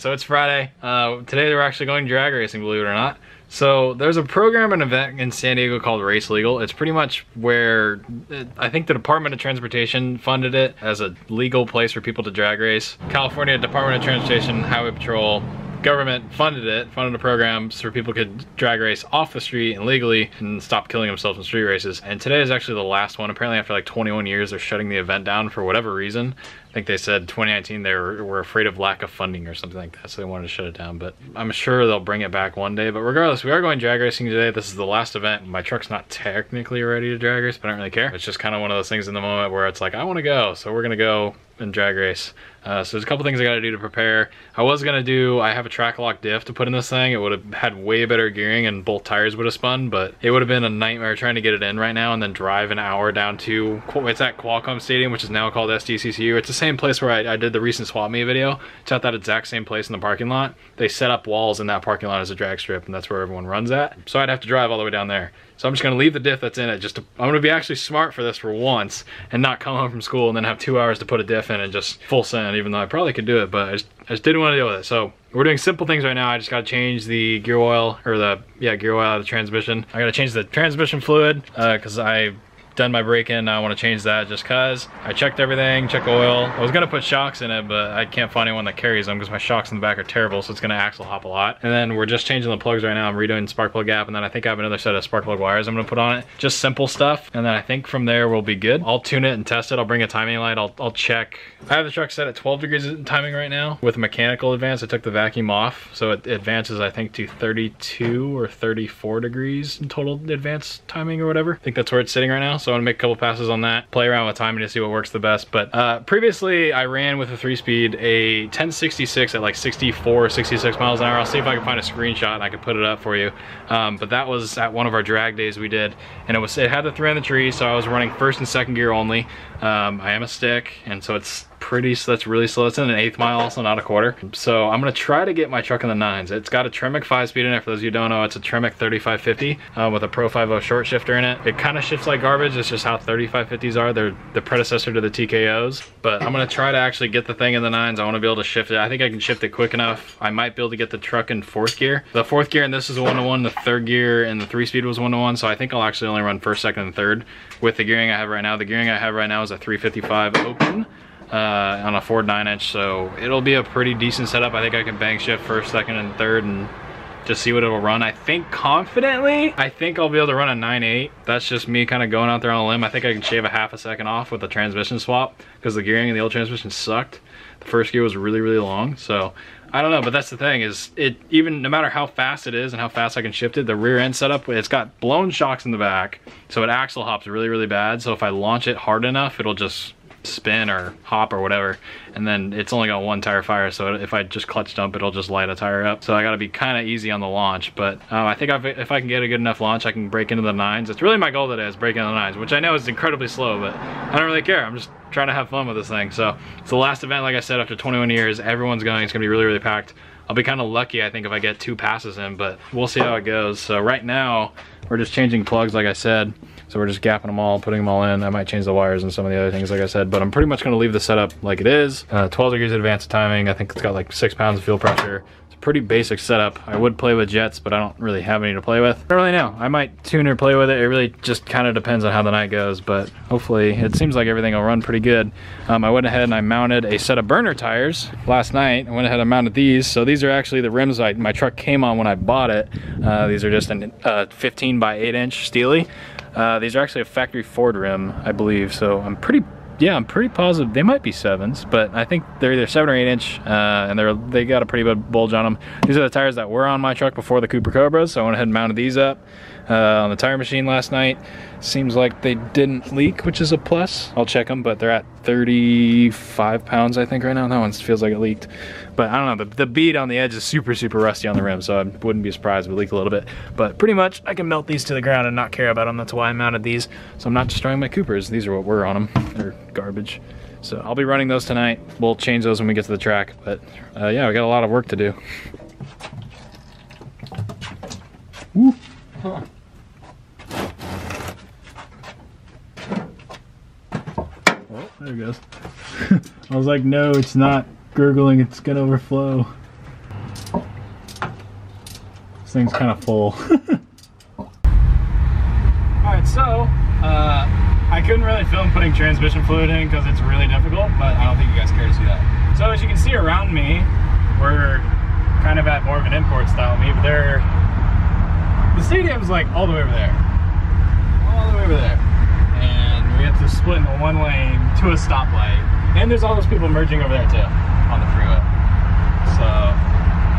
So it's Friday. Today we're actually going drag racing, believe it or not. So there's a program and event in San Diego called Race Legal. It's pretty much where I think the Department of Transportation funded it as a legal place for people to drag race. California Department of Transportation, Highway Patrol, government funded a program so people could drag race off the street and legally and stop killing themselves in street races. And today is actually the last one. Apparently after like 21 years they're shutting the event down for whatever reason. I think they said 2019 they were afraid of lack of funding or something like that, so they wanted to shut it down. But I'm sure they'll bring it back one day. But regardless, we are going drag racing today. This is the last event. My truck's not technically ready to drag race, but I don't really care. It's just kind of one of those things in the moment where it's like, I want to go, so we're gonna go and drag race. So there's a couple things I gotta do to prepare. I have a track lock diff to put in this thing. It would have had way better gearing and both tires would have spun, but it would have been a nightmare trying to get it in right now and then drive an hour down to, it's at Qualcomm Stadium, which is now called SDCCU. It's the same place where I did the recent swap meet video. It's at that exact same place in the parking lot. They set up walls in that parking lot as a drag strip, and that's where everyone runs at. So I'd have to drive all the way down there. So I'm just gonna leave the diff that's in it. I'm gonna be actually smart for this for once and not come home from school and then have 2 hours to put a diff in and just full send, even though I probably could do it, but I just didn't want to deal with it. So we're doing simple things right now. I just gotta change the gear oil, or gear oil out of the transmission. I gotta change the transmission fluid, cause I've done my break-in. I want to change that just cause I checked everything, checked oil. I was gonna put shocks in it, but I can't find anyone that carries them because my shocks in the back are terrible, so it's gonna axle hop a lot. And then we're just changing the plugs right now. I'm redoing spark plug gap, and then I think I have another set of spark plug wires I'm gonna put on it. Just simple stuff, and then I think from there we'll be good. I'll tune it and test it. I'll bring a timing light. I'll check. I have the truck set at 12 degrees timing right now. With a mechanical advance, I took the vacuum off, so it advances I think to 32 or 34 degrees in total advance timing or whatever. I think that's where it's sitting right now, so I'm gonna make a couple passes on that, play around with timing to see what works the best. But previously I ran with a 3-speed, a 1066 at like 64, 66 miles an hour. I'll see if I can find a screenshot and I can put it up for you. But that was at one of our drag days we did, and it had the 3 on the tree, so I was running first and second gear only. I am a stick, and so it's that's really slow. It's in an 1/8 mile, also not a quarter. So I'm gonna try to get my truck in the 9s. It's got a Tremec 5-speed in it. For those of you who don't know, it's a Tremec 3550 with a Pro 50 short shifter in it. It kind of shifts like garbage. It's just how 3550s are. They're the predecessor to the TKOs. But I'm gonna try to actually get the thing in the 9s. I wanna be able to shift it. I think I can shift it quick enough. I might be able to get the truck in 4th gear. The 4th gear and this is a 1-to-1. The 3rd gear and the 3-speed was 1-to-1. So I think I'll actually only run 1st, 2nd, and 3rd with the gearing I have right now. The gearing I have right now is a 355 open. On a Ford 9-inch, so it'll be a pretty decent setup. I think I can bang shift 1st, 2nd, and 3rd and just see what it'll run. I think confidently, I think I'll be able to run a 9.8. That's just me kind of going out there on a limb. I think I can shave a half a second off with the transmission swap because the gearing in the old transmission sucked. The 1st gear was really, really long, so I don't know, but that's the thing is even no matter how fast it is and how fast I can shift it, the rear end setup, it's got blown shocks in the back, so it axle hops really, really bad. So if I launch it hard enough, it'll just spin or hop or whatever, and then it's only got 1 tire fire, so if I just clutch dump it'll just light a tire up. So I gotta be kind of easy on the launch, but I think if I can get a good enough launch, I can break into the 9s. It's really my goal today is break into the 9s, which I know is incredibly slow, but I don't really care. I'm just trying to have fun with this thing. So it's the last event, like I said, after 21 years. Everyone's going. It's gonna be really, really packed. I'll be kind of lucky, I think, if I get 2 passes in, but we'll see how it goes. So right now we're just changing plugs, like I said. So we're just gapping them all, putting them all in. I might change the wires and some of the other things, like I said, but I'm pretty much gonna leave the setup like it is. 12 degrees advance of timing. I think it's got like 6 pounds of fuel pressure. It's a pretty basic setup. I would play with jets, but I don't really have any to play with. I don't really know. I might tune or play with it. It really just kind of depends on how the night goes, but hopefully it seems like everything will run pretty good. I went ahead and I mounted a set of burner tires last night. I went ahead and mounted these. So these are actually the rims my truck came on when I bought it. These are just a 15 by 8 inch Steely. These are actually a factory Ford rim, I believe, so I'm pretty positive they might be 7s, but I think they're either 7 or 8 inch, and they got a pretty good bulge on them. These are the tires that were on my truck before the Cooper Cobras, so I went ahead and mounted these up on the tire machine last night. Seems like they didn't leak, which is a plus. I'll check them, but they're at 35 pounds, I think, right now. That one feels like it leaked. But I don't know, the bead on the edge is super, super rusty on the rim, so I wouldn't be surprised if it leaked a little bit. But pretty much, I can melt these to the ground and not care about them. That's why I mounted these, so I'm not destroying my Coopers. These are what were on them. They're garbage. So I'll be running those tonight. We'll change those when we get to the track. But yeah, we got a lot of work to do. Woo. Huh. Oh, there it goes. I was like, no, it's not gurgling, it's gonna overflow. thing's kind of full. Alright, so I couldn't really film putting transmission fluid in because it's really difficult, but I don't think you guys care to see that. So as you can see around me, we're kind of at more of an import style meet, but the stadium's like all the way over there. All the way over there. And we have to split into one lane to a stoplight. And there's all those people merging over there too, on the freeway. So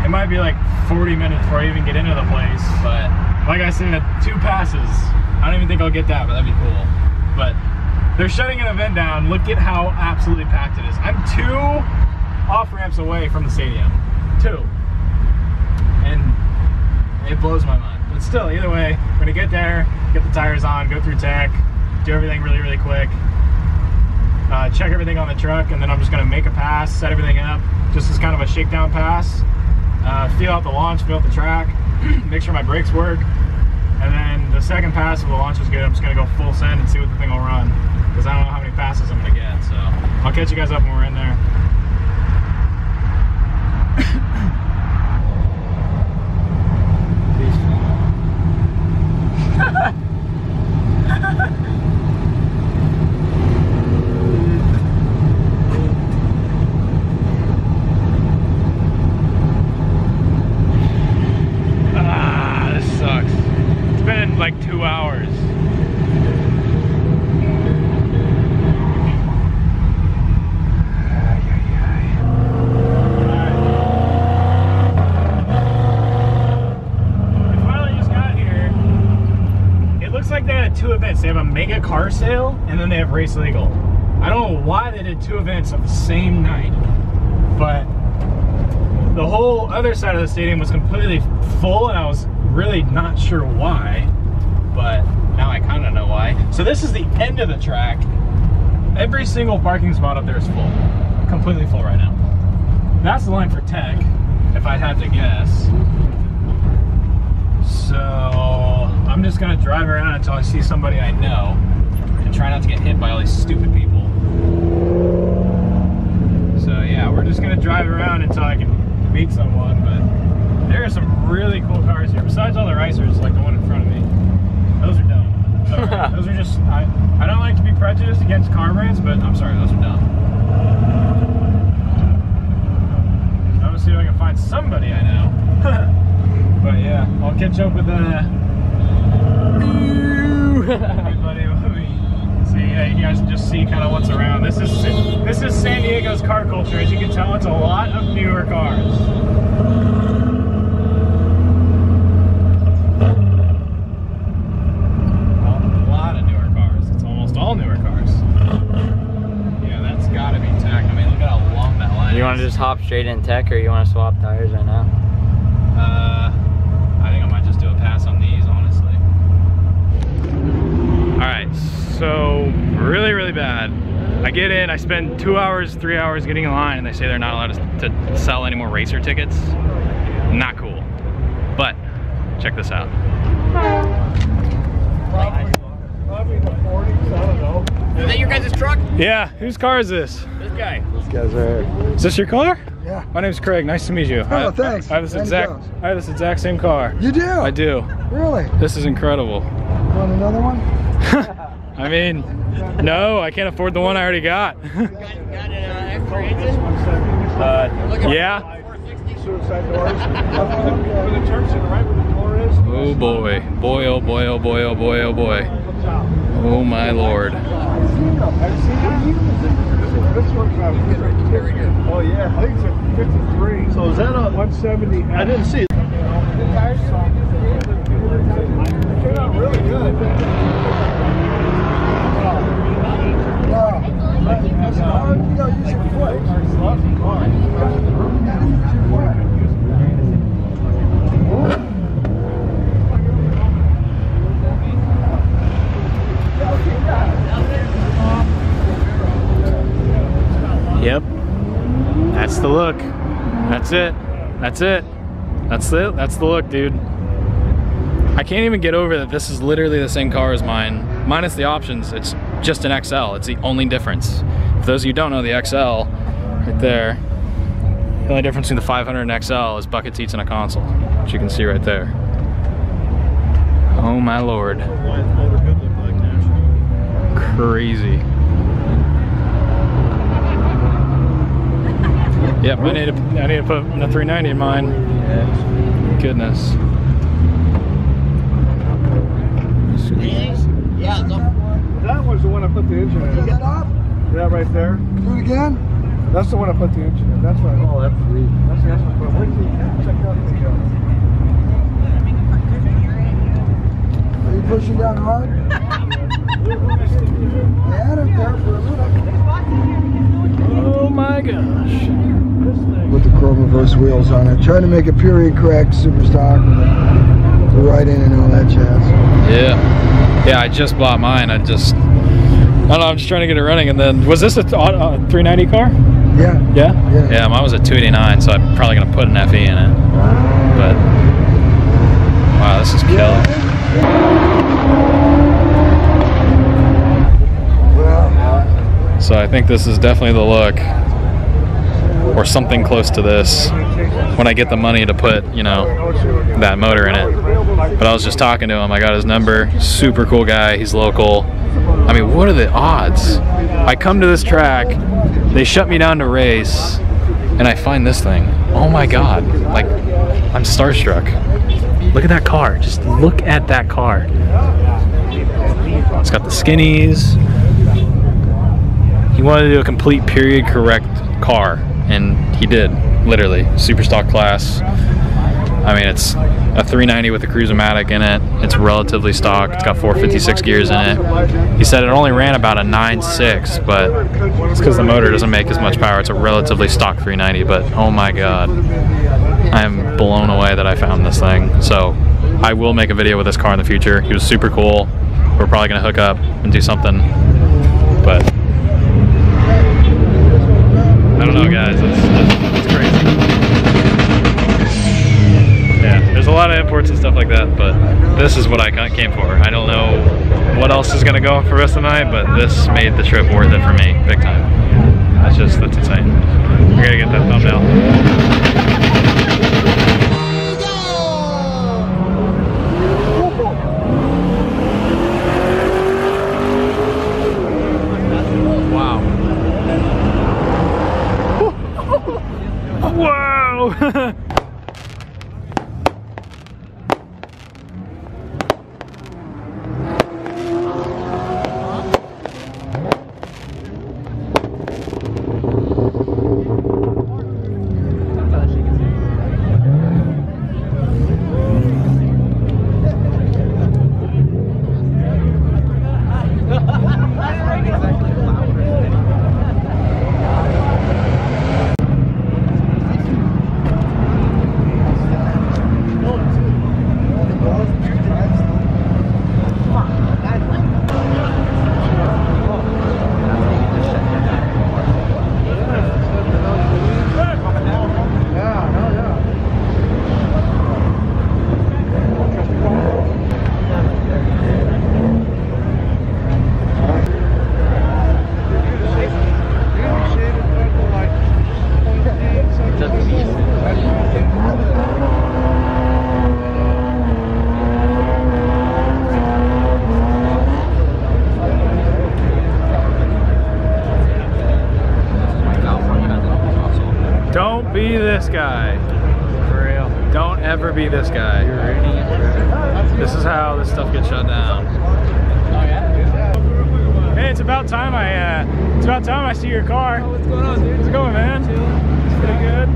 it might be like 40 minutes before I even get into the place, but like I said, 2 passes. I don't even think I'll get that, but that'd be cool. But they're shutting an event down. Look at how absolutely packed it is. I'm 2 off-ramps away from the stadium. 2. And it blows my mind. But still, either way, we're gonna get there, get the tires on, go through tech, do everything really, really quick. Check everything on the truck, and then I'm just gonna make a pass, set everything up, just as kind of a shakedown pass. Feel out the launch, feel out the track, make sure my brakes work. And then the second pass, if the launch is good, I'm just gonna go full send and see what the thing will run. Because I don't know how many passes I'm gonna get, so I'll catch you guys up when we're in there. This sucks. It's been like 2 hours. Like they had 2 events. They have a mega car sale and then they have race legal. I don't know why they did 2 events on the same night, but the whole other side of the stadium was completely full and I was really not sure why, but now I kind of know why. So this is the end of the track. Every single parking spot up there is full, completely full right now. That's the line for tech, if I had to guess. So I'm just gonna drive around until I see somebody I know and try not to get hit by all these stupid people. So yeah, we're just gonna drive around until I can meet someone, but there are some really cool cars here. Besides all the racers, like the one in front of me. Those are dumb. Sorry. Those are just, I don't like to be prejudiced against car brands, but I'm sorry, those are dumb. I'm gonna see if I can find somebody I know. But yeah, I'll catch up with everybody when we see. You guys just see kind of what's around. This is San Diego's car culture. As you can tell, it's a lot of newer cars. A lot of newer cars. It's almost all newer cars. Yeah, that's got to be tech. I mean, look at how long that line is. You want to just hop straight in tech, or you want to swap tires right now? I think I might just do a pass on these, honestly. Alright, so really bad. I get in, I spend 2 hours, 3 hours getting in line, and they say they're not allowed to sell any more racer tickets. Not cool. But, check this out. Is that your guys' truck? Yeah, whose car is this? This guy. This guy's right here. Is this your car? Yeah. My name's Craig, nice to meet you. Oh, thanks. I have this exact same car. You do? I do. Really? This is incredible. Want another one? I mean, no, I can't afford the one I already got. Got an extra engine? Yeah. Suicide doors. Where the turn signal, right where the door is. Oh boy. Boy, oh boy, oh boy, oh boy, oh boy. Oh my lord. Have you seen that? This one's very good. Oh yeah, I think it's a 53. So is that a 170? I didn't see it. The tires turned out really good. You gotta use your foot. Yep. That's the look. That's it. That's it. That's the look, dude. I can't even get over that this is literally the same car as mine, minus the options. It's just an XL. It's the only difference. For those of you who don't know, the XL, right there, the only difference between the 500 and XL is bucket seats and a console, which you can see right there. Oh my lord. Crazy. Yep, I need to put a 390 in mine. Goodness. Yeah, That was the one I put the engine in. Yeah, right there. Do it again. That's the one I put the engine in. That's right. Oh, that's sweet. That's what. Wait till you check out the. Are you pushing down hard? I had it there for a minute. Oh my gosh. With the chrome reverse wheels on it. Trying to make it period correct, super stock. The right in and all that jazz. Yeah. Yeah, I just bought mine. I don't know, I'm just trying to get it running. And then, was this a 390 car? Yeah. Yeah? Yeah, mine was a 289, so I'm probably going to put an FE in it. But, wow, this is killer. So I think this is definitely the look, or something close to this, when I get the money to put, you know, that motor in it. But I was just talking to him, I got his number, super cool guy, he's local. I mean, what are the odds? I come to this track, they shut me down to race, and I find this thing. Oh my God, like, I'm starstruck. Look at that car, just look at that car. It's got the skinnies. He wanted to do a complete period correct car, and he did, literally. Super stock class. I mean, it's a 390 with a Cruise-O-Matic in it. It's relatively stock. It's got 456 gears in it. He said it only ran about a 9.6, but it's because the motor doesn't make as much power. It's a relatively stock 390, but oh my God. I am blown away that I found this thing. So I will make a video with this car in the future. He was super cool. We're probably gonna hook up and do something, but I don't know, guys. It's crazy. Yeah, there's a lot of imports and stuff like that, but this is what I came for. I don't know what else is gonna go for the rest of the night, but this made the trip worth it for me, big time. That's insane. We're gonna get that thumbnail. Whoa! Don't be this guy. For real. Don't ever be this guy. You're ruining it forever. This is how this stuff gets shut down. Oh yeah? Hey, it's about time I see your car. Oh, what's going on, dude? How's it going, man? It's pretty good.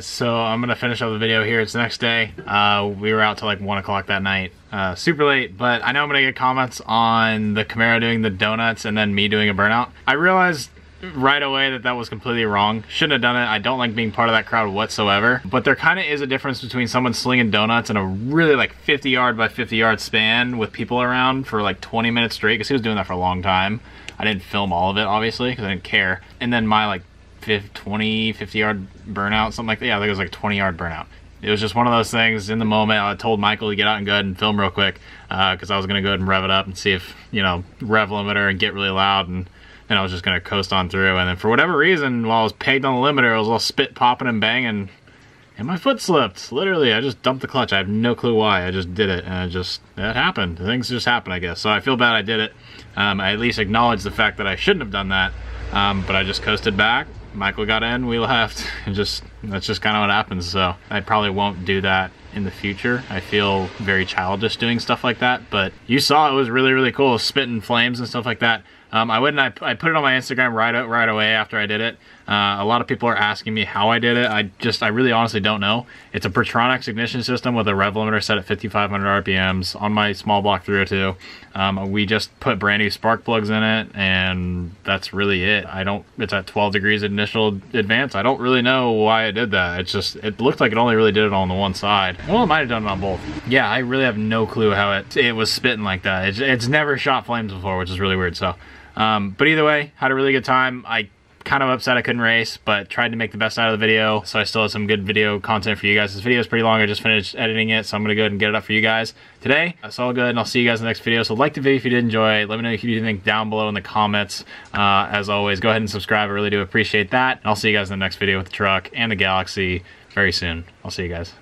guys, so I'm gonna finish up the video here. It's the next day. We were out till like 1 o'clock that night. Super late, but I know I'm gonna get comments on the Camaro doing the donuts and then me doing a burnout. I realized right away that was completely wrong. Shouldn't have done it. I don't like being part of that crowd whatsoever. But there kind of is a difference between someone slinging donuts in a really like 50 yard by 50 yard span with people around for like 20 minutes straight, because he was doing that for a long time. I didn't film all of it, obviously, because I didn't care. And then my like 50 yard burnout, something like that. Yeah, I think it was like 20 yard burnout. It was just one of those things in the moment. I told Michael to get out and go ahead and film real quick, because I was gonna go ahead and rev it up and see if, you know, rev limiter and get really loud, and then I was just gonna coast on through. And then for whatever reason, while I was pegged on the limiter, I was all spit popping and banging, and my foot slipped. Literally, I just dumped the clutch. I have no clue why. I just did it, and it happened. Things just happen, I guess. So I feel bad I did it. I at least acknowledged the fact that I shouldn't have done that, but I just coasted back. Michael got in, we left, and that's just kind of what happens. So I probably won't do that in the future. I feel very childish doing stuff like that, but you saw it was really, really cool, spitting flames and stuff like that. I put it on my Instagram right away after I did it. A lot of people are asking me how I did it. I really honestly don't know. It's a Pertronix ignition system with a rev limiter set at 5,500 RPMs on my small block 302. We just put brand new spark plugs in it, and that's really it. It's at 12 degrees initial advance. I don't really know why I did that. It looked like it only really did it on the one side. Well, it might have done it on both. Yeah, I really have no clue how it was spitting like that. It's never shot flames before, which is really weird. So. But either way, had a really good time. I kind of upset I couldn't race, but tried to make the best out of the video, so I still have some good video content for you guys. This video is pretty long. I just finished editing it, so I'm gonna go ahead and get it up for you guys today. That's all good, and I'll see you guys in the next video. So like the video if you did enjoy. Let me know what you think down below in the comments. As always, go ahead and subscribe. I really do appreciate that. And I'll see you guys in the next video with the truck and the Galaxy very soon. I'll see you guys.